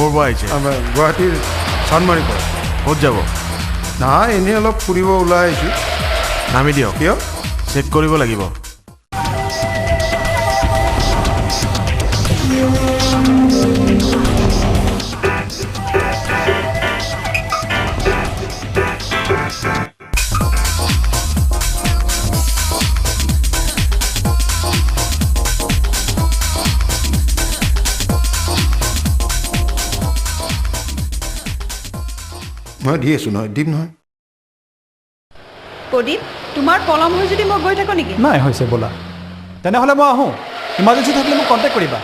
ক'ৰ পৰা আহিছে? গুৱাহাটীৰ চানমাৰীৰ পৰা। ক'ত যাব? নাই, এনেই অলপ ফুৰিব ওলাই আহিছোঁ। নামি দিয়ক। কিয়? চেক কৰিব লাগিব। মই দি আছোঁ নহয়, দিম নহয়। প্ৰদীপ, তোমাৰ পলম হৈ যদি মই গৈ থাকোঁ নেকি? নাই হৈছে ব'লা, তেনেহ'লে মই আহোঁ। ইমাৰ্জেঞ্চি থাকিলে মোক কণ্টেক্ট কৰিবা।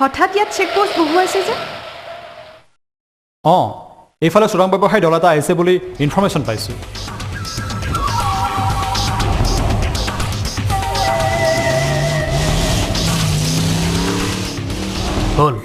হঠাৎ ইয়াত চেক পোষ্ট বহুৱাইছে যে? অঁ, এইফালে চোৰাং ব্যৱসায়ী দল এটা আহিছে বুলি ইনফৰ্মেশ্যন পাইছোঁ। হ'ল।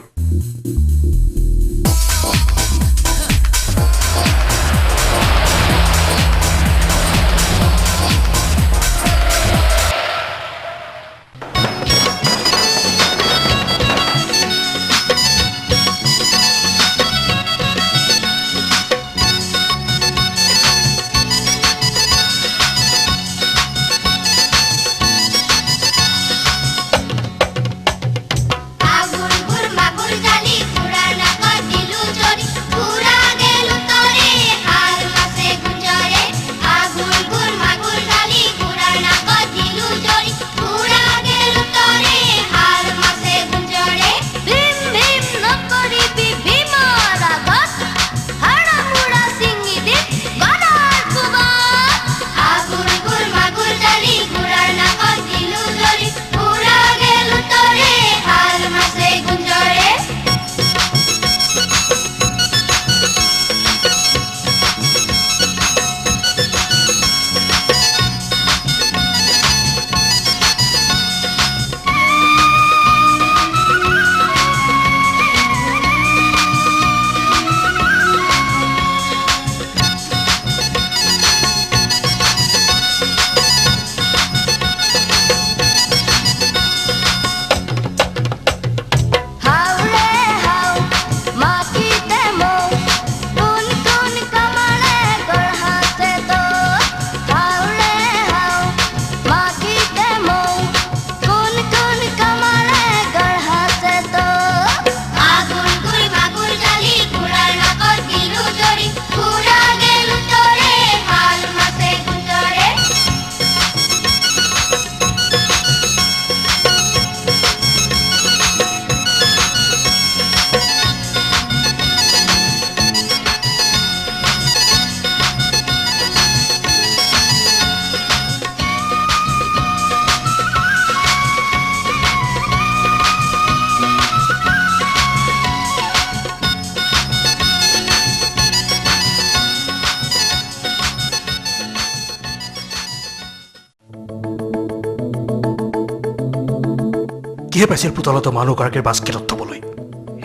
কিহে পাইছিল পুতলাটো মানুহগৰাকীৰ বাস্কেটত থ'বলৈ?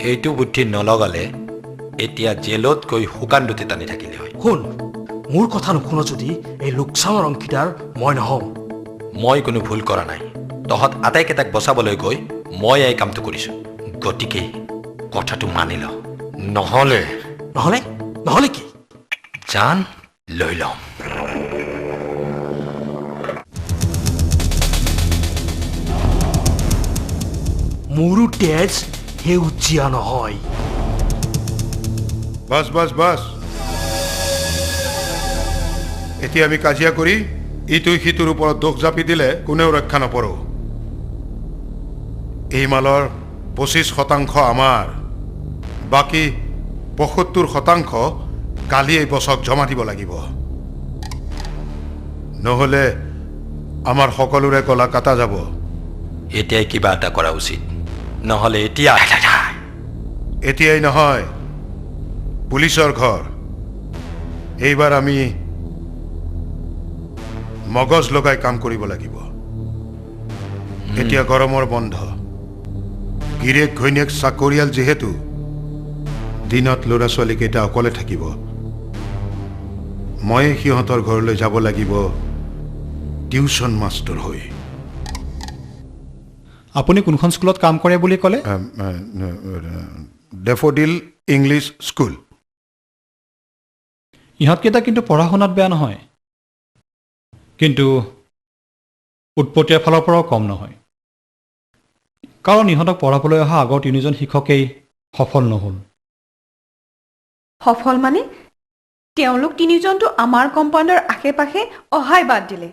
সেইটো বুদ্ধি নলগালে এতিয়া জেলত গৈ শুকান দুটি টানি থাকিলে হয়। শুন, মোৰ কথা নুশুন যদি এই লোকচানৰ অংশীদাৰ মই নহওঁ। মই কোনো ভুল কৰা নাই। তহঁত আটাইকেইটাক বচাবলৈ গৈ মই এই কামটো কৰিছোঁ। গতিকে কথাটো মানি ল, নহ'লে নহ'লে কি? জান লৈ ল'ম। মোৰো তেজ সেউজীয়া নহয়। বাছ। এতিয়া আমি কাজিয়া কৰি ইটোই সিটোৰ ওপৰত দোষ জাপি দিলে কোনেও ৰক্ষা নপৰোঁ। এই মালৰ 25% আমাৰ, বাকী 75% কালি এই বছক জমা দিব লাগিব। নহ'লে আমাৰ সকলোৰে গলা কাটা যাব। এতিয়াই কিবা এটা কৰা উচিত, নহ'লে এতিয়াই নহয়, পুলিচৰ ঘৰ। এইবাৰ আমি মগজ লগাই কাম কৰিব লাগিব। এতিয়া গৰমৰ বন্ধ, গিৰিয়েক ঘৈণীয়েক চাকৰিয়াল যিহেতু দিনত ল'ৰা ছোৱালীকেইটা অকলে থাকিব। মই সিহঁতৰ ঘৰলৈ যাব লাগিব, টিউশ্যন মাষ্টৰ হৈ আপুনি কোনখন স্কুলত কাম কৰে বুলি ক'লে? Daffodil English school. ইহঁতকেইটা কিন্তু পঢ়া শুনাত বেয়া নহয়, কিন্তু উৎপত্তিৰ ফালৰ পৰাও কম নহয়। কাৰণ ইহঁতক পঢ়াবলৈ অহা আগৰ তিনিজন শিক্ষকেই সফল নহ'ল। সফল মানে তেওঁলোক তিনিজনটো আমাৰ কম্পাউণ্ডৰ আশে পাশে অহাই বাদ দিলে।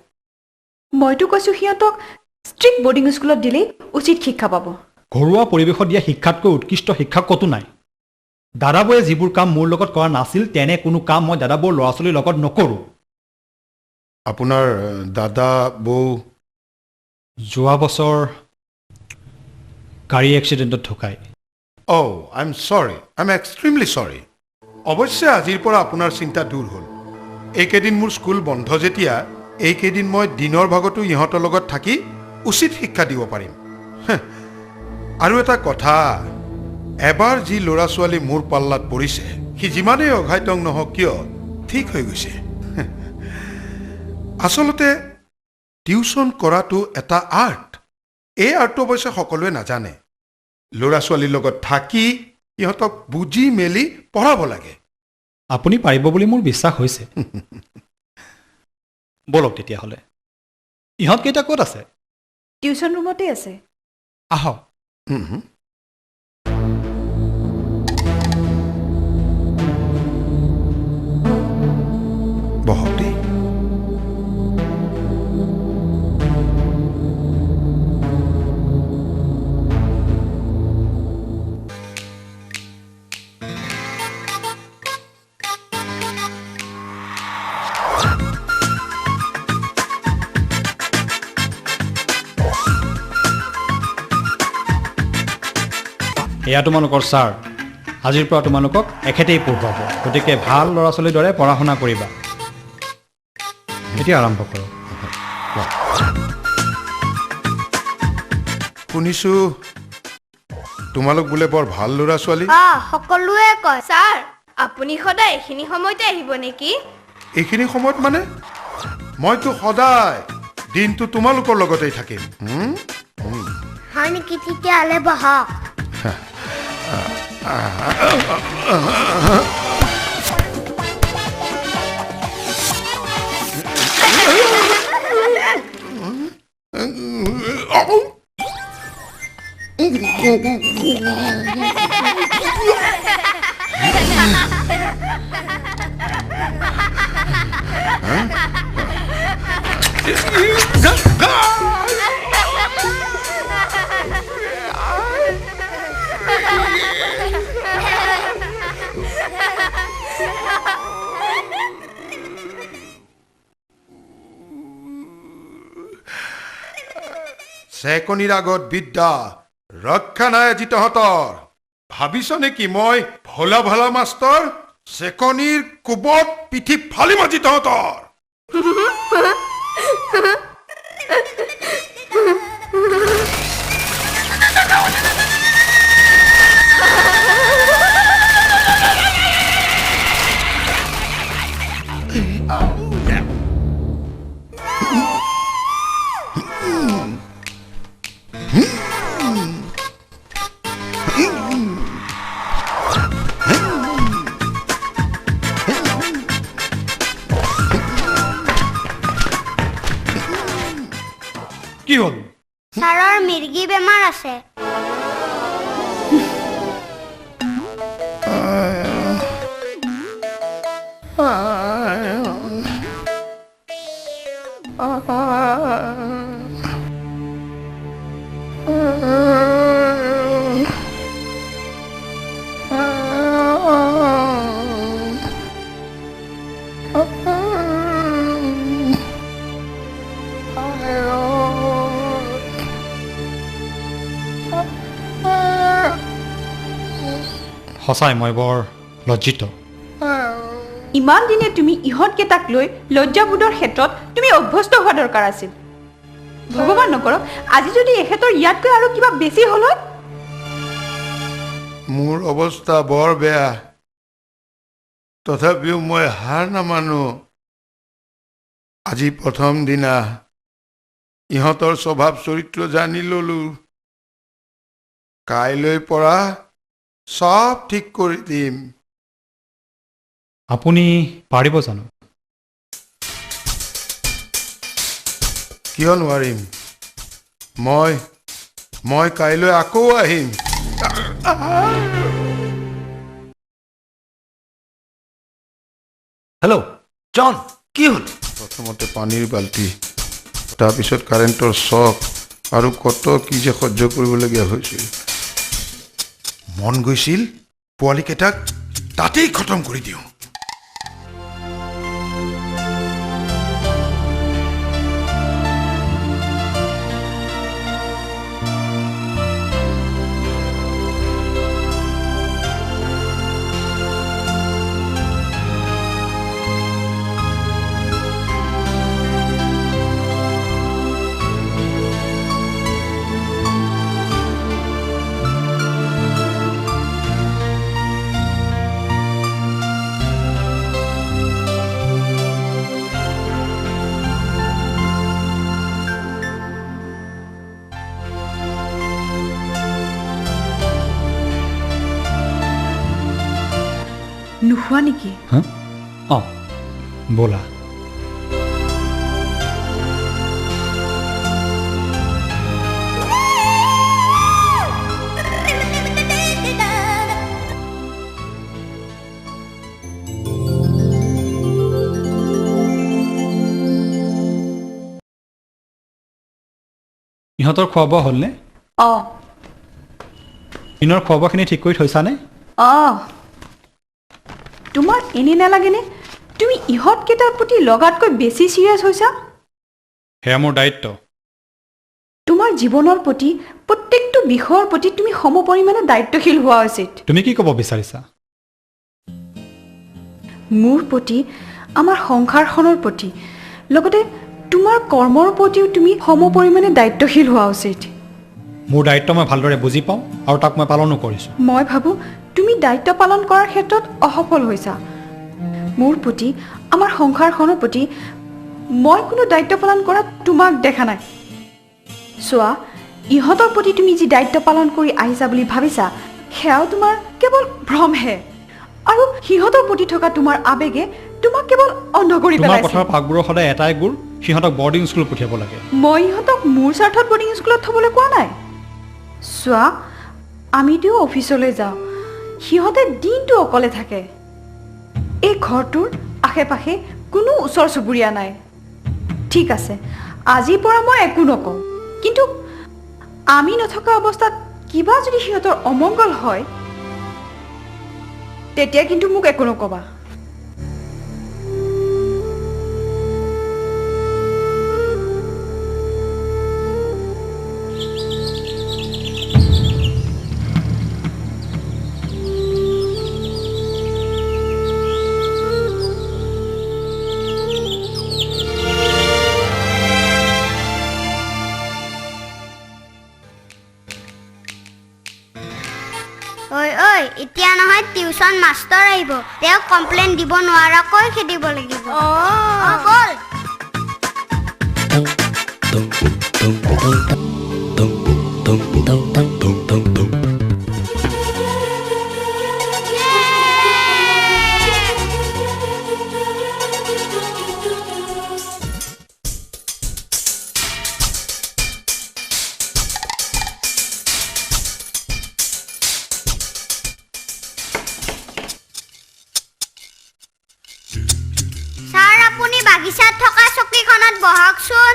মইতো কৈছোঁ সিহঁতক ষ্ট্ৰিক্ট বৰ্ডিং স্কুলত দিলেই উচিত শিক্ষা পাব। ঘৰুৱা পৰিৱেশত দিয়া শিক্ষাতকৈ উৎকৃষ্ট শিক্ষা ক'তো নাই। দাদাবৌয়ে যিবোৰ কাম মোৰ লগত কৰা নাছিল, তেনে কোনো কাম মই দাদাবৌৰ ল'ৰা ছোৱালীৰ লগত নকৰোঁ। আপোনাৰ দাদা বৌ যোৱা বছৰ গাড়ী এক্সিডেণ্টত ঢুকায়। আই এম চৰি, আই এম এক্সট্ৰিমলি চৰি। অৱশ্যে আজিৰ পৰা আপোনাৰ চিন্তা দূৰ হ'ল। এইকেইদিন মোৰ স্কুল বন্ধ যেতিয়া, এইকেইদিন মই দিনৰ ভাগতো ইহঁতৰ লগত থাকি উচিত শিক্ষা দিব পাৰিম। আৰু এটা কথা, এবাৰ যি ল'ৰা ছোৱালী মোৰ পাল্লাত পৰিছে, সি যিমানেই অঘাইতং নহওক কিয় ঠিক হৈ গৈছে। আচলতে টিউশ্যন কৰাটো এটা আৰ্ট। এই আৰ্টটো অৱশ্যে সকলোৱে নাজানে। ল'ৰা ছোৱালীৰ লগত থাকি ইহঁতক বুজি মেলি পঢ়াব লাগে। আপুনি পাৰিব বুলি মোৰ বিশ্বাস হৈছে। ব'লক তেতিয়াহ'লে। ইহঁতকেইটা ক'ত আছে? টিউশ্যন ৰুমতে আছে। আহক। বহক দেই। এয়া তোমালোকৰ ছাৰ। আজিৰ পৰা তোমালোকক এখেতেই পঢ়ুৱাব, গতিকে ভাল ল'ৰা ছোৱালীৰ দৰে পঢ়া শুনা কৰিবা। এতিয়া আৰম্ভ কৰক। শুনিছোঁ তোমালোক বোলে বৰ ভাল ল'ৰা ছোৱালী। সকলোৱে কয়। ছাৰ, আপুনি সদায় এইখিনি সময়তে আহিব নেকি? এইখিনি সময়ত মানে মইতো সদায় দিনটো তোমালোকৰ লগতেই থাকিম। হয় নেকি? তেতিয়াহ'লে বহক। চেকনিৰ আগত বিদ্যা ৰক্ষা নাই আজি তহঁতৰ। ভাবিছ নেকি মই ভোলা ভালা মাষ্টৰ? চেকনিৰ কোবত পিঠি ফালিম আজি তহঁতৰ। কি হ'ল? ছাৰৰ মিৰ্গী বেমাৰ আছে। সঁচাই মই বৰ লজ্জিত। ইমান দিনে তুমি ইহঁতকেইটাক লৈ লজ্জাবোধৰ ক্ষেত্ৰত তুমি অভ্যস্ত হোৱা দৰকাৰ আছিল। ভগৱান নকৰক আজি যদি এখেতৰ ইয়াতকৈ আৰু কিবা বেছি হ'ল হয়। মোৰ অৱস্থা বৰ বেয়া, তথাপিও মই হাৰ নামানো। আজি প্ৰথম দিনা ইহঁতৰ স্বভাৱ চৰিত্ৰ জানি ললো কাইলৈ পৰা চব ঠিক কৰি দিম আপুনি পাৰিব জানো? কিয় নোৱাৰিম মই কাইলৈ আকৌ আহিম হেল্ল' জন কি হ'ল? প্ৰথমতে পানীৰ বাল্টি তাৰপিছত কাৰেণ্টৰ শ্বক আৰু কত কি যে সহ্য কৰিবলগীয়া হৈছিল মন গৈছিল পোৱালীকেইটাক তাতেই খতম কৰি দিওঁ নোখোৱা নেকি? হা? অঁ ব'লা। ইহঁতৰ খোৱা বোৱা হ'লনে? অঁ দিনৰ খোৱা বোৱাখিনি ঠিক কৰি থৈছানে? অঁ তোমাৰ এনে নালাগেনে তুমি ইহঁতকেইটাৰ প্ৰতি লগাতকৈ বেছি চিৰিয়াছ হৈছা? সেয়া মোৰ দায়িত্ব। তোমাৰ জীৱনৰ প্ৰতি প্ৰত্যেকটো বিষয়ৰ প্ৰতি তুমি সমপৰিমাণে দায়িত্বশীল হোৱা উচিত। তুমি কি ক'ব বিচাৰিছা? মোৰ প্ৰতি আমাৰ সংসাৰখনৰ প্ৰতি লগতে তোমাৰ কৰ্মৰ প্ৰতিও তুমি সমপৰিমাণে দায়িত্বশীল হোৱা উচিত। মোৰ দায়িত্ব মই ভালদৰে বুজি পাওঁ আৰু তাক মই পালনো কৰিছোঁ। মই ভাবোঁ তুমি দায়িত্ব পালন কৰাৰ ক্ষেত্ৰত অসফল হৈছা। মোৰ প্ৰতি আমাৰ সংসাৰখনৰ প্ৰতি মই কোনো দায়িত্ব পালন কৰা তোমাক দেখা নাই। চোৱা ইহঁতৰ প্ৰতি তুমি যি দায়িত্ব পালন কৰি আহিছা বুলি ভাবিছা সেয়াও তোমাৰ কেৱল ভ্ৰমহে আৰু সিহঁতৰ প্ৰতি থকা তোমাৰ আৱেগে তোমাক কেৱল অন্ধ কৰি তোমাৰ পেলাইছে। কথাৰ পাকবোৰৰ সদায় এটাই গুৰ, সিহঁতক বৰ্ডিং স্কুল পঠিয়াব লাগে। মই ইহঁতক মোৰ স্বাৰ্থত বৰ্ডিং স্কুলত থ'বলৈ কোৱা নাই। চোৱা আমিতো অফিচলৈ যাওঁ সিহঁতে দিনটো অকলে থাকে। এই ঘৰটোৰ আশে পাশে কোনো ওচৰ চুবুৰীয়া নাই। ঠিক আছে আজিৰ পৰা মই একো নকওঁ কিন্তু আমি নথকা অৱস্থাত কিবা যদি সিহঁতৰ অমংগল হয় তেতিয়া কিন্তু মোক একো নক'বা। ঐ এতিয়া নহয় টিউচন মাষ্টৰ আহিব তেওঁক কমপ্লেইন দিব নোৱাৰাকৈ খেদিব লাগিব বল ছাৰ আপুনি বাগিচাত থকা চকীখনত বহকচোন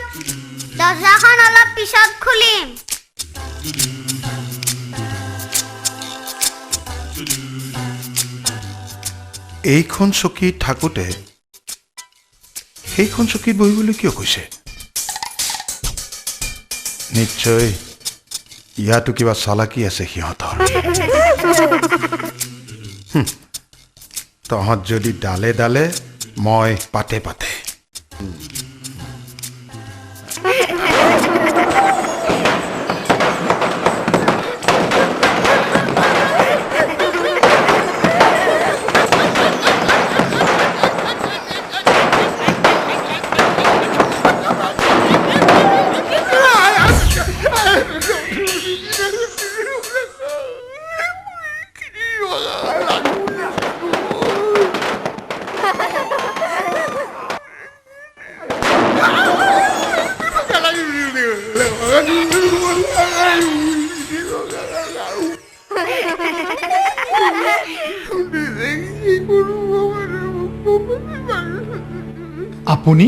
দৰ্জাখন অলপ পিছত খুলিম এইখন চকীত থাকোঁতে সেইখন চকীত বহিবলৈ কিয় কৈছে নিশ্চয় ইয়াতো কিবা চালাকি আছে সিহঁতৰ তহঁত যদি ডালে ডালে মই পাতে পাতে আপুনি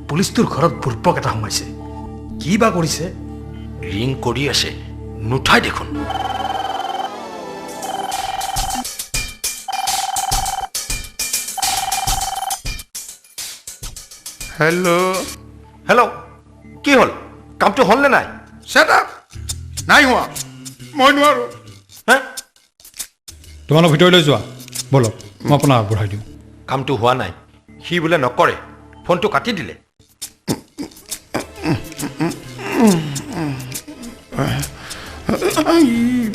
পুলিচটোৰ ঘৰত ভুলপক এটা সোমাইছে কি বা কৰিছে ৰিং কৰি আছে নুঠাই দেখোন হেল্ল' হেল্ল' কি হ'ল কামটো হ'ল নে নাই ছেট আপ নাই হোৱা মই নোৱাৰোঁ হে তোমালোক ভিতৰলৈ যোৱা ব'লক মই আপোনাক আগবঢ়াই দিওঁ কামটো হোৱা নাই সি বোলে নকৰে ফোনটো কাটি দিলে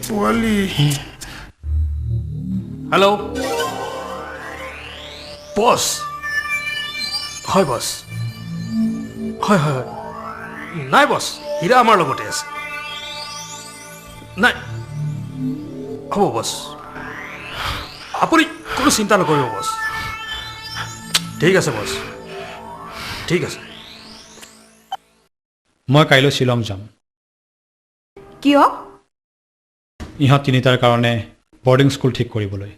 পোৱালি হেল্ল' বছ হয় বছ হয় হয় হয় নাই বছ হীৰা আমাৰ লগতে আছে নাই হ'ব বছ আপুনি কোনো চিন্তা নকৰিব বছ ঠিক আছে বছ ঠিক আছে মই কাইলৈ শ্বিলং যাম কিয় ইহঁত তিনিটাৰ কাৰণে বৰ্ডিং স্কুল ঠিক কৰিবলৈ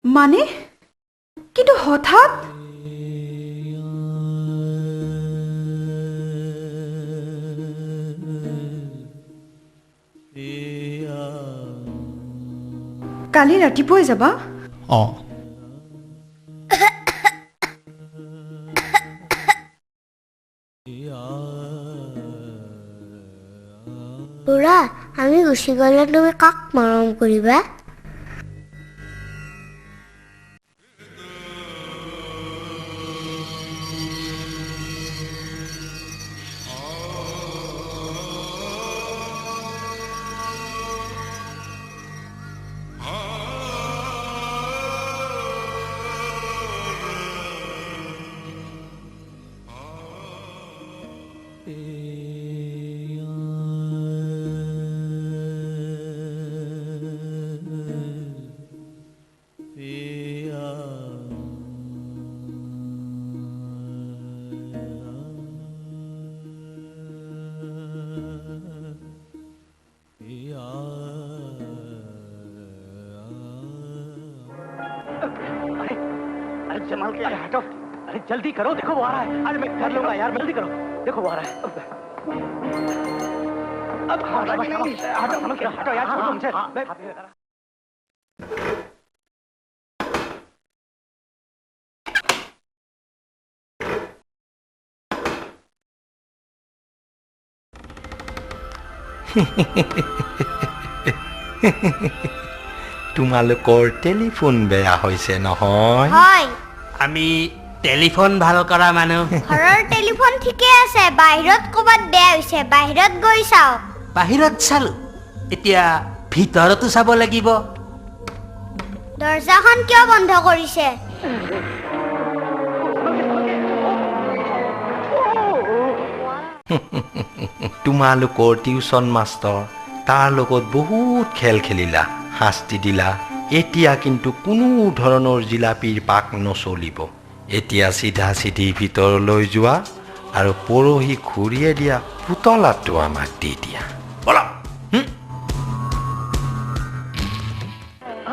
মানে কিন্তু হঠাৎ কালি ৰাতিপুৱাই যাবা অঁ খুৰা আমি গুচি গ'লে তুমি কাক মৰম কৰিবা अरे जमाल के हटो अरे जल्दी करो देखो वो आ रहा है अरे मैं कर लूंगा यार जल्दी करो देखो वो आ रहा है अब हटो समझ के हटो यार छोड़ो मुझे তোমালোকৰ টেলিফোন বেয়া হৈছে নহয় হয় আমি টেলিফোন ভাল কৰা মানুহ ঘৰৰ টেলিফোন ঠিকে আছে বাহিৰত ক'বাত বেয়া হৈছে বাহিৰত গৈ চাও বাহিৰত চালো এতিয়া ভিতৰতো চাব লাগিব দৰ্জাখন কিয় বন্ধ কৰিছে তোমালোকৰ টিউচন মাষ্টৰ তাৰ লগত বহুত খেল খেলিলা শাস্তি দিলা এতিয়া কিন্তু কোনো ধৰণৰ জিলাপিৰ পাক নচলিব এতিয়া চিধা চিধি ভিতৰলৈ যোৱা আৰু পৰহি ঘূৰিয়ে দিয়া পুতলাটো আমাক দি দিয়া বলা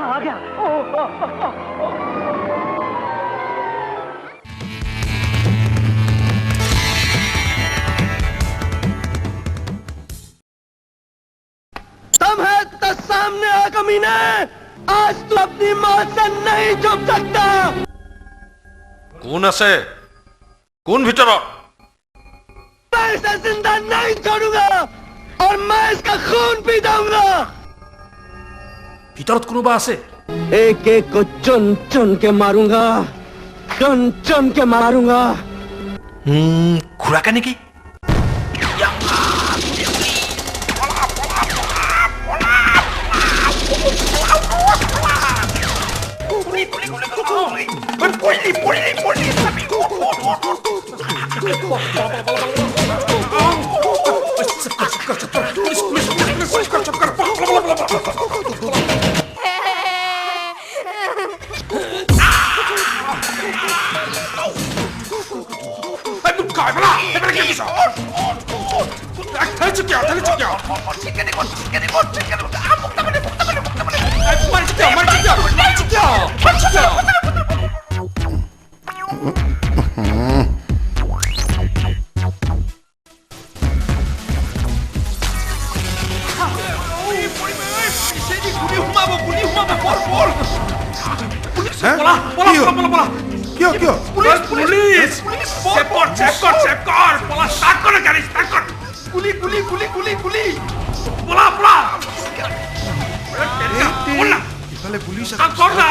आ गया तुम है तो सामने आ कमीने आज तू अपनी मौत से नहीं छुप सकता কোন আছে কোন ভিতৰত मैं इसे जिंदा नहीं छोड़ूंगा और मैं इसका खून पी जाऊंगा ভিতৰত কোনোবা আছে एक एक को चुन चुन के मारूंगा चुन चुन के मारूंगा খুৰাকে নেকি Mari, হে? পলা পলা কি হ'ল? পলা পলা কিয় কিয় পুলিশ পুলিশ চেক কর পলা স্টার্ট করে গাড়ি স্টার্ট কর गुली गुली गुली गुली गुली পলা পলা পলা ইফালে পুলিচ আছে। কাম কর না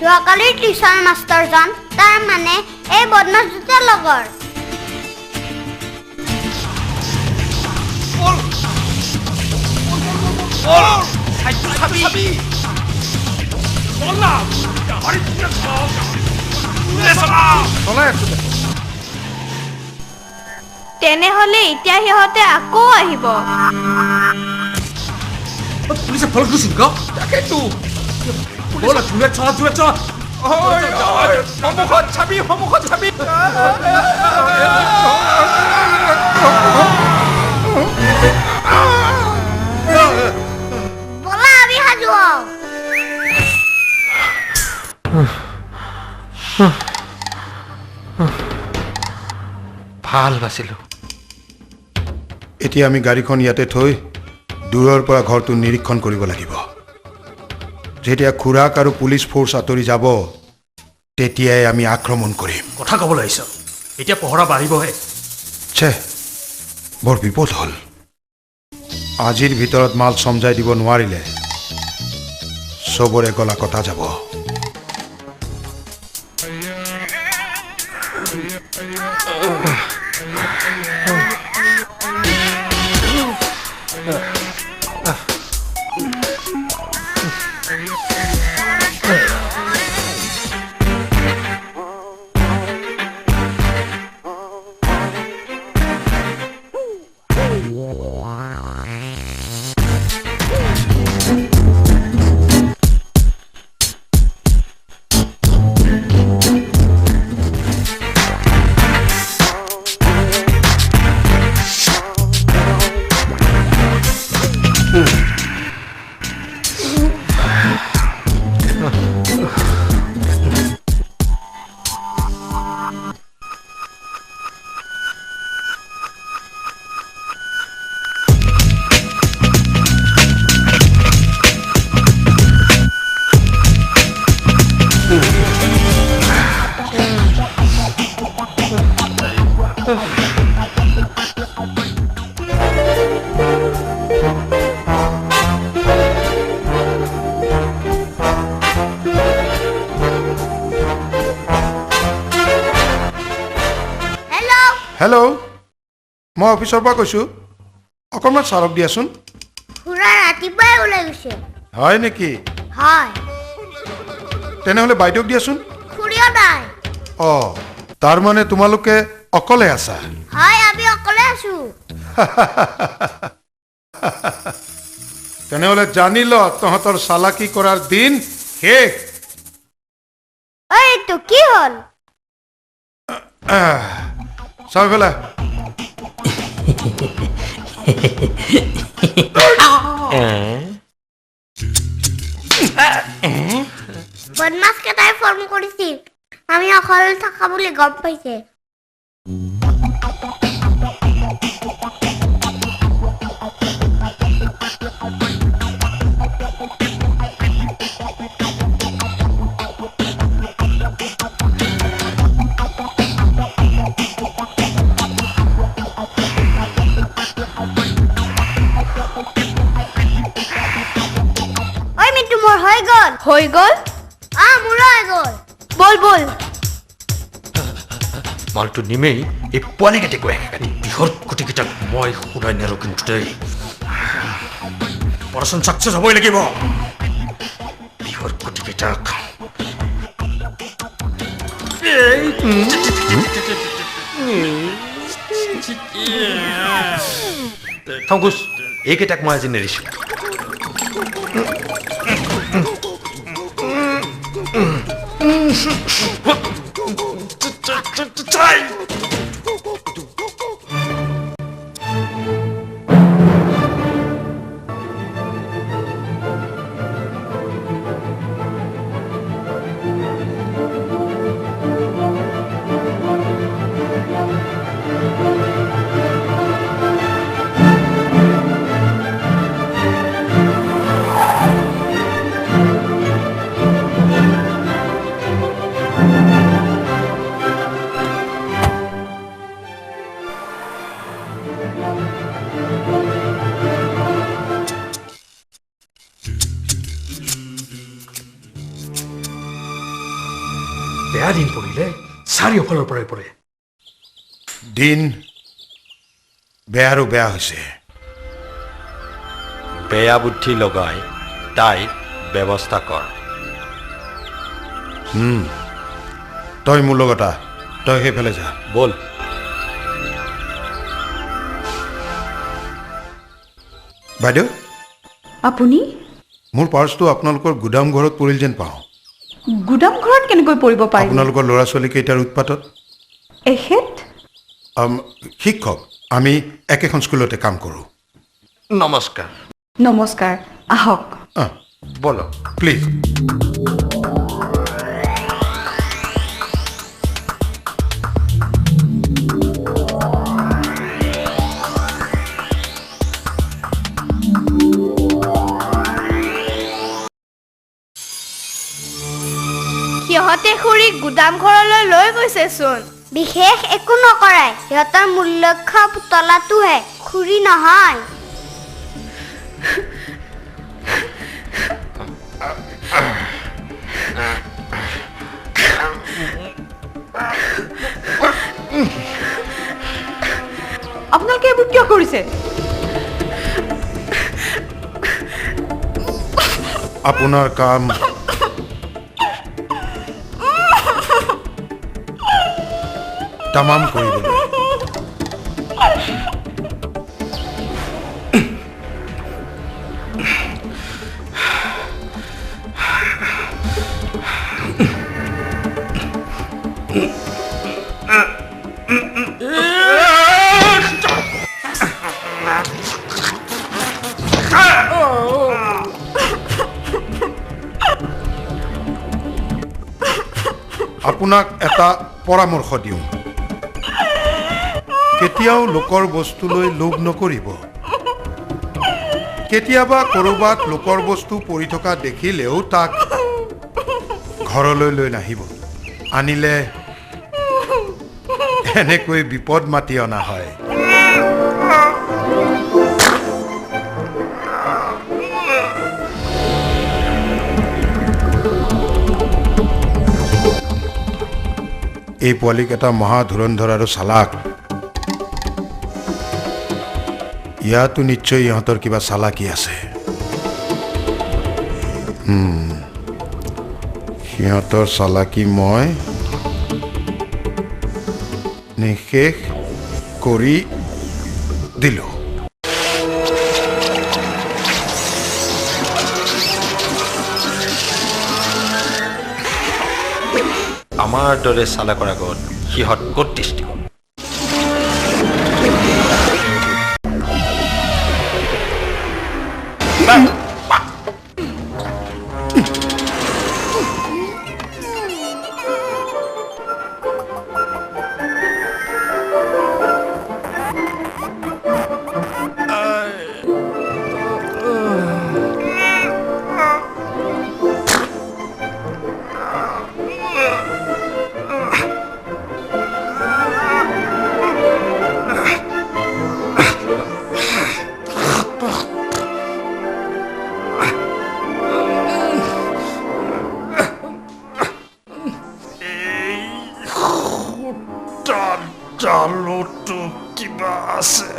যোৱাকালিৰ টিউচন মাষ্টৰজন তাৰ মানে এই বদমাছ দুটাৰ লগৰ চলাই আছো দে। তেনেহ'লে এতিয়া সিহঁতে আকৌ আহিব পুলিশে ফল করছিস গো তাকেতো বলা জুয়ে চলা সন্মুখত চাবি বলা আমি সাজু হওঁ ভাল বাচিলোঁ। এতিয়া আমি গাড়ীখন ইয়াতে থৈ দূৰৰ পৰা ঘৰটো নিৰীক্ষণ কৰিব লাগিব। যেতিয়া খুৰাক আৰু পুলিচ ফ'ৰ্চ আঁতৰি যাব তেতিয়াই আমি আক্ৰমণ কৰিম। কথা ক'বলৈ আহিছ এতিয়া পহৰা বাঢ়িবহে ছে বৰ বিপদ হ'ল। আজিৰ ভিতৰত মাল চমজাই দিব নোৱাৰিলে চবৰে গলা কটা যাব। হেল্ল' মই অফিচৰ পৰা কৈছোঁ অকণমান ছাৰক দিয়াচোন। খুৰা ৰাতিপুৱাই ওলাই গৈছে হয় নেকি? হয় তেনেহ'লে বাইদেউক দিয়াচোন। খুৰীও নাই অঁ তাৰমানে তোমালোকে অকলে আছা? হয় আমি অকলে আছো তেনেহ'লে জানি ল তহঁতৰ চালাকি কৰাৰ দিন শেষ। এইটো কি হ'ল চাৰিফালে বদমাছ কেইটাই ফোন কৰিছিল আমি অকলে থকা বুলি গম পাইছে ঐ মিটু মোৰ হৈ গ'ল হৈ গ'ল বল বল মালটো নিমেই এই পোৱালিকেইটা কৈ কাটি বিহৰ গুটিকেইটাক মই শুনাই নেৰো কিন্তু দেই অপাৰেশ্যন ছাকচেছ হ'বই লাগিব বিহৰ গুটিকেইটাক থংকুচ এইকেইটাক মই আজি নেৰিছোঁ বেয়া দিন পৰিলে চাৰিওফালৰ পৰাই পৰে দিন বেয়াৰো বেয়া হৈছে বেয়া বুদ্ধি লগাই তাইৰ ব্যৱস্থা কৰ তই মোৰ লগত আহ তই সেইফালে যা বল বাইদেউ আপুনি মোৰ পাৰ্চটো আপোনালোকৰ গুদাম ঘৰত পৰিল যেন পাওঁ গুদাম ঘৰত কেনেকৈ পৰিব পাৰিব আপোনালোকৰ ল'ৰা ছোৱালীকেইটাৰ উৎপাতত এখেত শিক্ষক আমি একেখন স্কুলতে কাম কৰোঁ নমস্কাৰ নমস্কাৰ আহক বলক প্লিজ সিহঁতে খুৰীক গুদাম ঘৰলৈ লৈ গৈছেচোন বিশেষ একো নকৰাই সিহঁতৰ মূল লক্ষ্য পুতলাটোহে খুৰী নহয় আপোনালোকে এইবোৰ কিয় কৰিছে আপোনাৰ কাম তামাম কৰিবলৈ আপোনাক এটা পৰামৰ্শ দিওঁ কেতিয়াও লোকৰ বস্তুলৈ লোভ নকৰিব কেতিয়াবা ক'ৰবাত লোকৰ বস্তু পৰি থকা দেখিলেও তাক ঘৰলৈ লৈ নাহিব আনিলে এনেকৈ বিপদ মাতি অনা হয় এই পোৱালিকেইটা মহা ধুৰন্ধৰ আৰু চালাক ইয়াতো নিশ্চয় ইহঁতৰ কিবা চালাকি আছে সিহঁতৰ চালাকি মই নিশেষ কৰি দিলোঁ আমাৰ দৰে চালাকৰ আগত সিহঁত ক'ত দৃষ্টি কৰে জালতো কিবা আছে।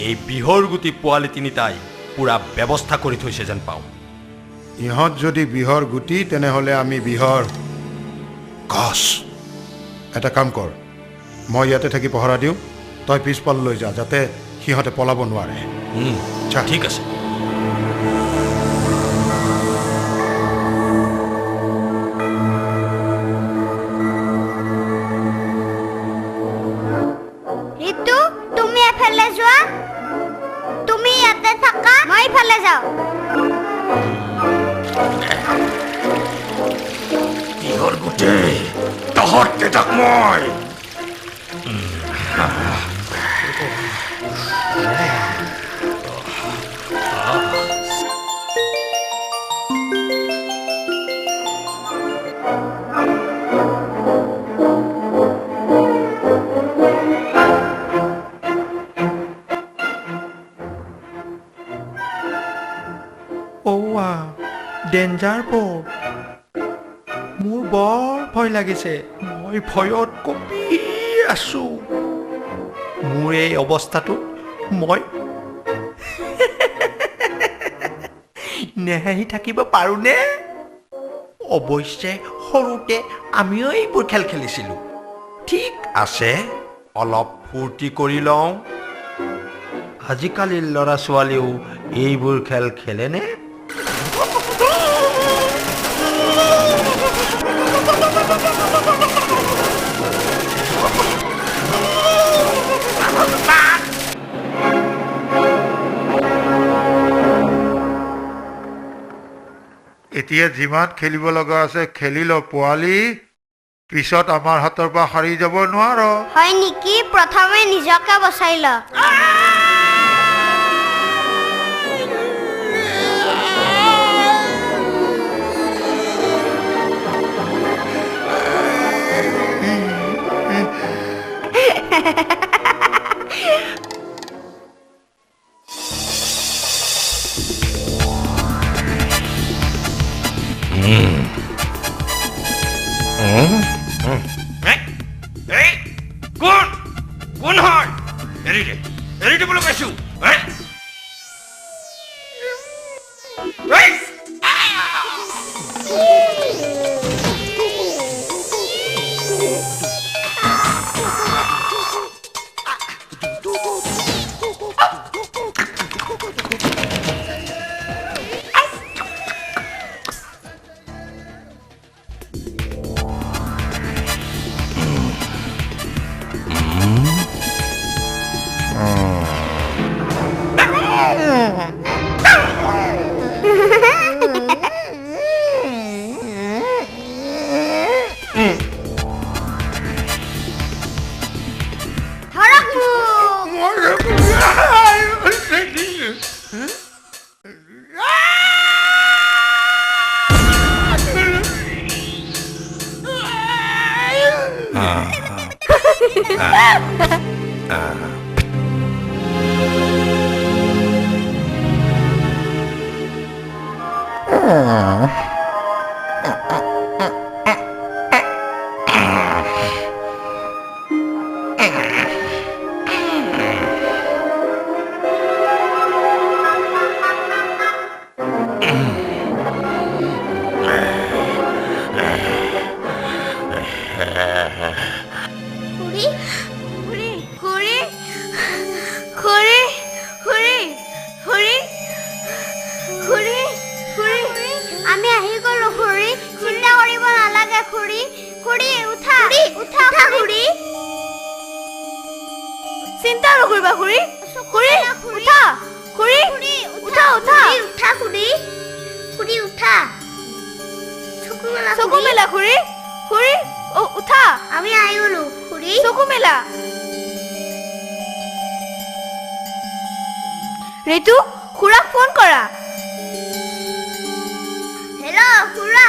এই বিহৰ গুটি পোৱালি তিনিটাই পুৰা ব্যৱস্থা কৰি থৈছে যেন পাওঁ। ইহঁত যদি বিহৰ গুটি তেনেহ'লে আমি বিহৰ গছ। এটা কাম কৰ, মই ইয়াতে থাকি পহৰা দিওঁ, তই পিছফাললৈ যা যাতে সিহঁতে পলাব নোৱাৰে। ঠিক আছে। ঋতু, তুমি এফালে যোৱা, তুমি ইয়াতে থাকা, মই ইফালে যাওঁ। কিহৰ গোটেই তহঁত কেইটাক মই ডেঞ্জাৰ পৰ্ট। মোৰ বৰ ভয় লাগিছে, মই ভয়ত কঁপি আছো। মোৰ এই অৱস্থাটোত মই নেহাঁহি থাকিব পাৰোঁনে? অৱশ্যে সৰুতে আমিও এইবোৰ খেল খেলিছিলোঁ। ঠিক আছে, অলপ ফূৰ্তি কৰি লওঁ। আজিকালিৰ ল'ৰা ছোৱালীও এইবোৰ খেল খেলেনে? এতিয়া যিমান খেলিব লগা আছে খেলি ল পোৱালি, পিছত আমাৰ হাতৰ পৰা সাৰি যাব নোৱাৰ। হয় নেকি? প্ৰথমে নিজকে বচাই ল। কোন হয়? এৰি দে, এৰি দিবলৈ কৈছো। খুৰী খুৰী খুৰী খুৰী খুৰী খুৰী খুৰী খুৰী আমি আহি গলো খুৰী চিন্তা কৰিব নালাগে খুৰী খুৰী উঠা উঠা খুৰী চিন্তা নকৰিবা খুৰী খুৰী উঠা খুৰী উঠা উঠা উঠা খুৰী খুৰী উঠা চকু মেলা খুৰী খুৰী উঠা আমি আহি গলো খুৰী চকু মেলা ঋতু খুৰাক ফোন কৰা হেল্ল' খুৰা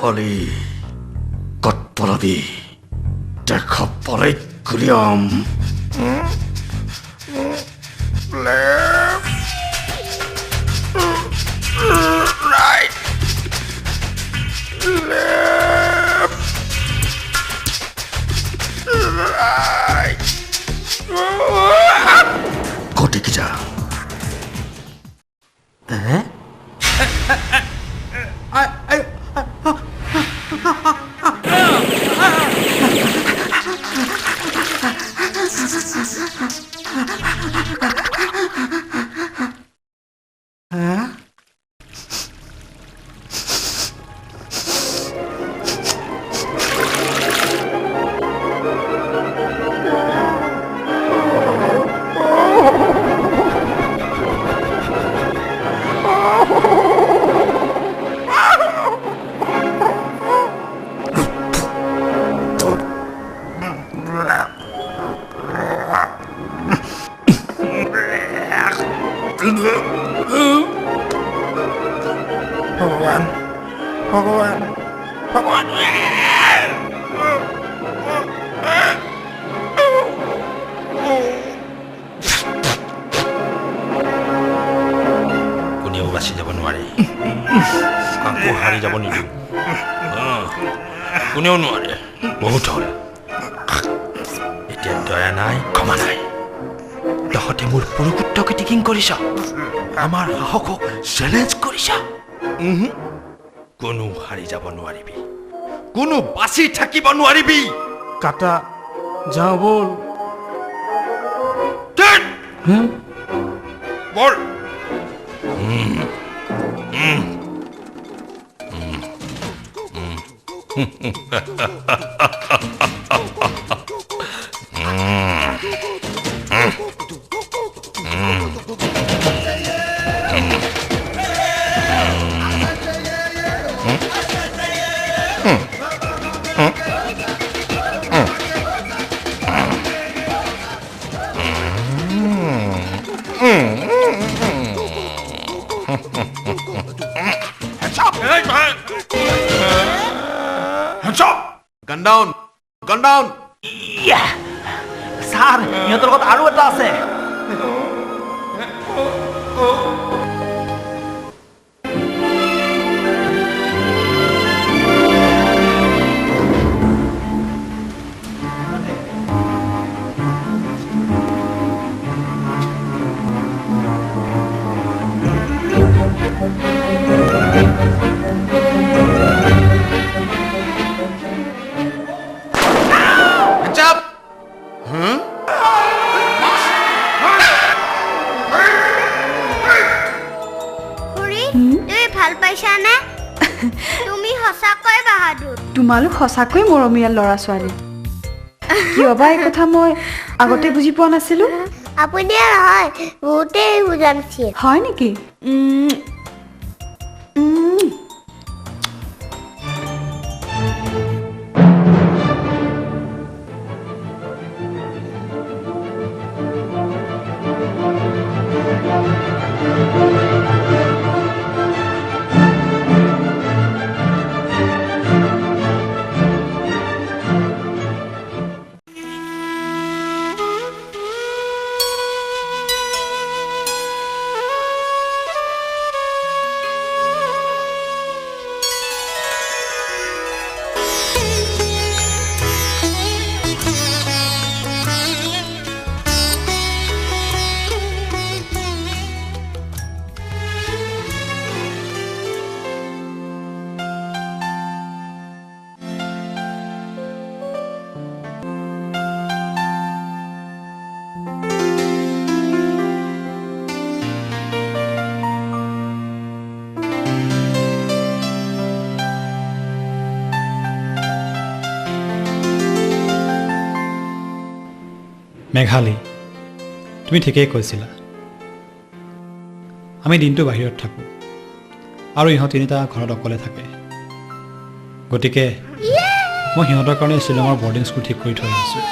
Oli, Kotpolavi, Dekapolek Kuliam. Left, right, left, right. Kotikija. কোনেও বাচি যাব নোৱাৰে কাকো হাৰি যাব নিদিওঁ কোনেও নোৱাৰে বহুত হ'ল এতিয়া দয়া নাই ক্ষমা নাই তহঁতে মোৰ পুৰুষোত্তকে টিকিং কৰিছ আমাৰ সাহসক চেলেঞ্জ কৰিছ কোনো হাৰি যাব নোৱাৰিবি কোনো বাচি থাকিব নোৱাৰিবি কাটা যাওঁ বল বল Gun down! Gun down! Sir ইহঁতৰ লগত আৰু এটা আছে Hands up! Huh? খুৰী তুমি ভাল পাইছানে তুমি সঁচাকৈ বাহাদুৰ তোমালোক সঁচাকৈ মৰমীয়াল ল'ৰা ছোৱালী কিয় বা এই কথা মই আগতে বুজি পোৱা নাছিলোঁ আপুনিয়ে নহয় বহুতেই বুজা নাছিল হয় নেকি মেঘালী তুমি ঠিকেই কৈছিলা আমি দিনটো বাহিৰত থাকোঁ আৰু ইহঁত তিনিটা ঘৰত অকলে থাকে গতিকে মই সিহঁতৰ কাৰণে শ্বিলঙৰ বৰ্ডিং স্কুল ঠিক কৰি থৈ আহিছোঁ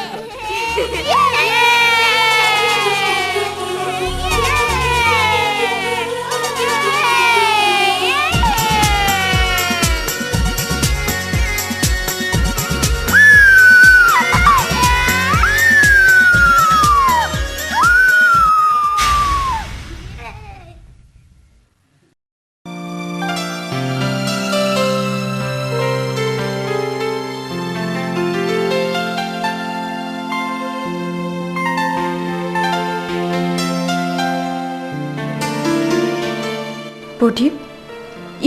প্ৰদীপ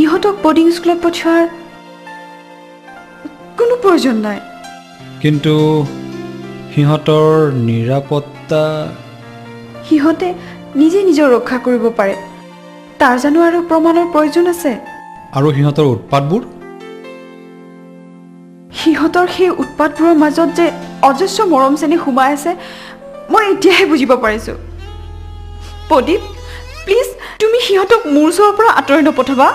ইহঁতক বৰ্ডিং স্কুলত পঠিওৱাৰ কোনো প্ৰয়োজন নাই কিন্তু সিহঁতৰ নিৰাপত্তা সিহঁতে নিজে নিজৰ ৰক্ষা কৰিব পাৰে তাৰ জানো আৰু প্ৰমাণৰ প্ৰয়োজন আছে আৰু সিহঁতৰ উৎপাতবোৰ সিহঁতৰ সেই উৎপাতবোৰৰ মাজত যে অজস্ৰ মৰম চেনেহ সোমাই আছে মই এতিয়াহে বুজিব পাৰিছোঁ প্ৰদীপ প্লিজ তুমি সিহঁতক মোৰ ওচৰৰ পৰা আঁতৰাই নপঠাবা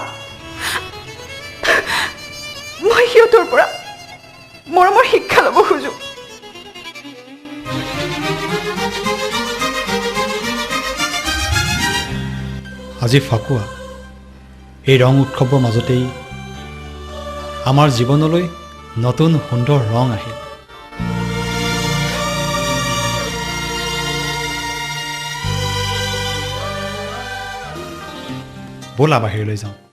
মই সিহঁতৰ পৰা মৰমৰ শিক্ষা ল'ব খোজোঁ আজি ফাকুৱা এই ৰং উৎসৱৰ মাজতেই আমাৰ জীৱনলৈ নতুন সুন্দৰ ৰং আহিল ব'লা বাহিৰলৈ যাওঁ